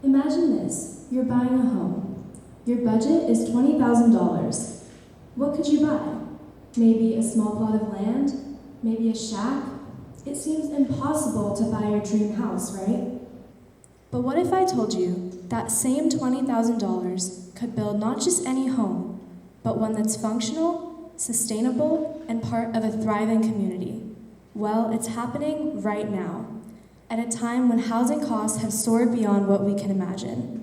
Imagine this, you're buying a home. Your budget is $20,000. What could you buy? Maybe a small plot of land? Maybe a shack? It seems impossible to buy your dream house, right? But what if I told you that same $20,000 could build not just any home, but one that's functional, sustainable, and part of a thriving community? Well, it's happening right now, at a time when housing costs have soared beyond what we can imagine.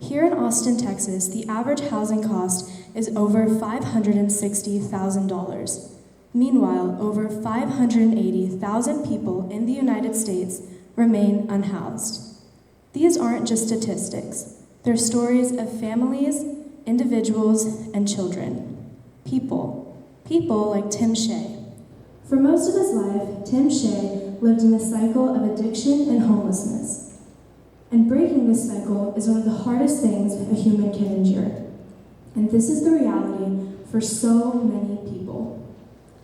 Here in Austin, Texas, the average housing cost is over $560,000. Meanwhile, over 580,000 people in the United States remain unhoused. These aren't just statistics. They're stories of families, individuals, and children. People like Tim Shea. For most of his life, Tim Shea lived in a cycle of addiction and homelessness. And breaking this cycle is one of the hardest things a human can endure. And this is the reality for so many people.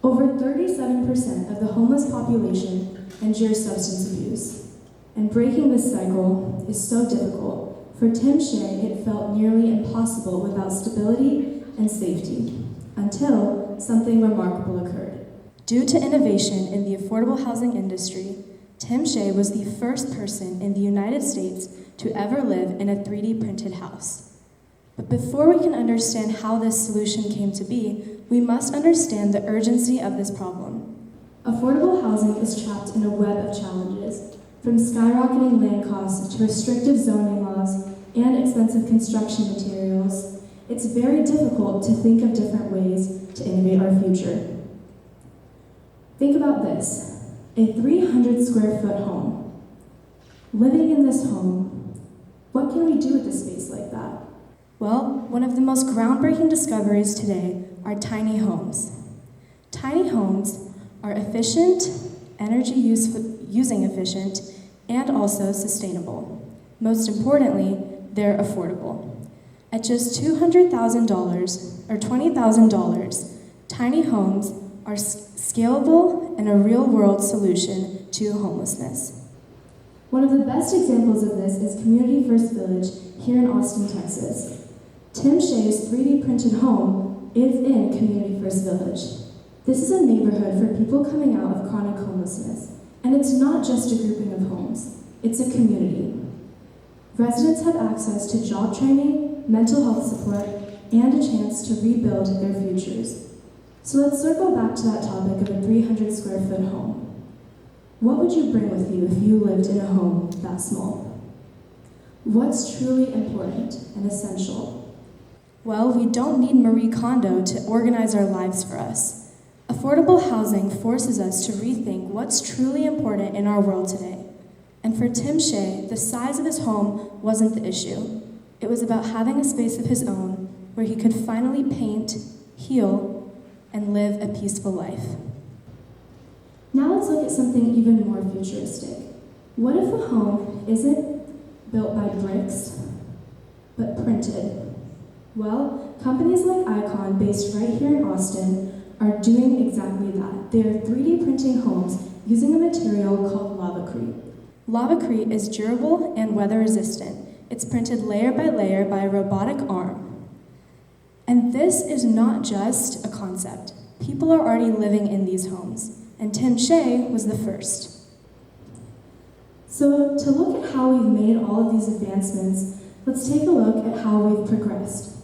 Over 37% of the homeless population endures substance abuse. And breaking this cycle is so difficult. For Tim Shea, it felt nearly impossible without stability and safety, until something remarkable occurred. Due to innovation in the affordable housing industry, Tim Shea was the first person in the United States to ever live in a 3D printed house. But before we can understand how this solution came to be, we must understand the urgency of this problem. Affordable housing is trapped in a web of challenges, from skyrocketing land costs to restrictive zoning laws and expensive construction materials. It's very difficult to think of different ways to innovate our future. Think about this. A 300 square foot home. Living in this home, what can we do with a space like that? Well, one of the most groundbreaking discoveries today are tiny homes. Tiny homes are efficient, using efficient, and also sustainable. Most importantly, they're affordable. At just $200,000 or $20,000, tiny homes are scalable and a real-world solution to homelessness. One of the best examples of this is Community First Village here in Austin, Texas. Tim Shea's 3D printed home is in Community First Village. This is a neighborhood for people coming out of chronic homelessness, and it's not just a grouping of homes, it's a community. Residents have access to job training, mental health support, and a chance to rebuild their futures. So let's circle back to that topic of a 300 square foot home. What would you bring with you if you lived in a home that small? What's truly important and essential? Well, we don't need Marie Kondo to organize our lives for us. Affordable housing forces us to rethink what's truly important in our world today. And for Tim Shea, the size of his home wasn't the issue. It was about having a space of his own where he could finally paint, heal, and live a peaceful life. Now let's look at something even more futuristic. What if a home isn't built by bricks, but printed? Well, companies like Icon, based right here in Austin, are doing exactly that. They are 3D printing homes using a material called lavacrete. Lavacrete is durable and weather resistant. It's printed layer by layer by a robotic arm. And this is not just a concept. People are already living in these homes, and Tim Shea was the first. So to look at how we've made all of these advancements, let's take a look at how we've progressed.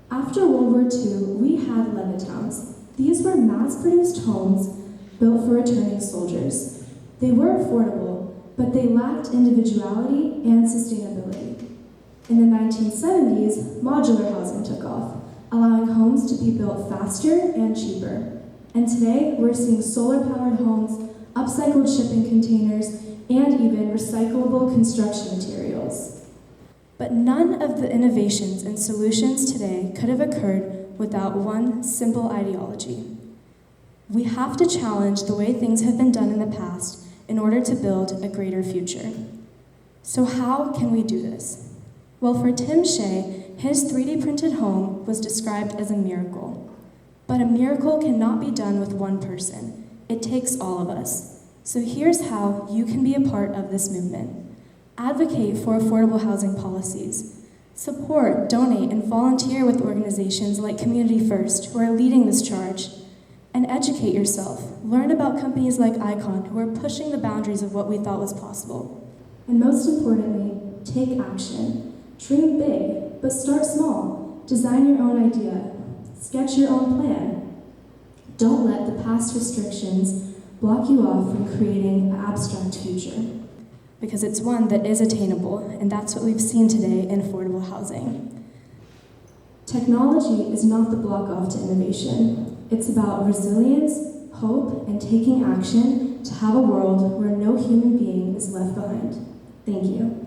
After World War II, we had Levittows. These were mass-produced homes built for returning soldiers. They were affordable, but they lacked individuality and sustainability. In the 1970s, modular housing took off, allowing homes to be built faster and cheaper. And today, we're seeing solar-powered homes, upcycled shipping containers, and even recyclable construction materials. But none of the innovations and solutions today could have occurred without one simple ideology. We have to challenge the way things have been done in the past in order to build a greater future. So how can we do this? Well, for Tim Shea, his 3D printed home was described as a miracle. But a miracle cannot be done with one person. It takes all of us. So here's how you can be a part of this movement. Advocate for affordable housing policies. Support, donate, and volunteer with organizations like Community First, who are leading this charge. And educate yourself. Learn about companies like Icon, who are pushing the boundaries of what we thought was possible. And most importantly, take action. Dream big, but start small. Design your own idea. Sketch your own plan. Don't let the past restrictions block you off from creating an abstract future, because it's one that is attainable, and that's what we've seen today in affordable housing. Technology is not the block-off to innovation. It's about resilience, hope, and taking action to have a world where no human being is left behind. Thank you.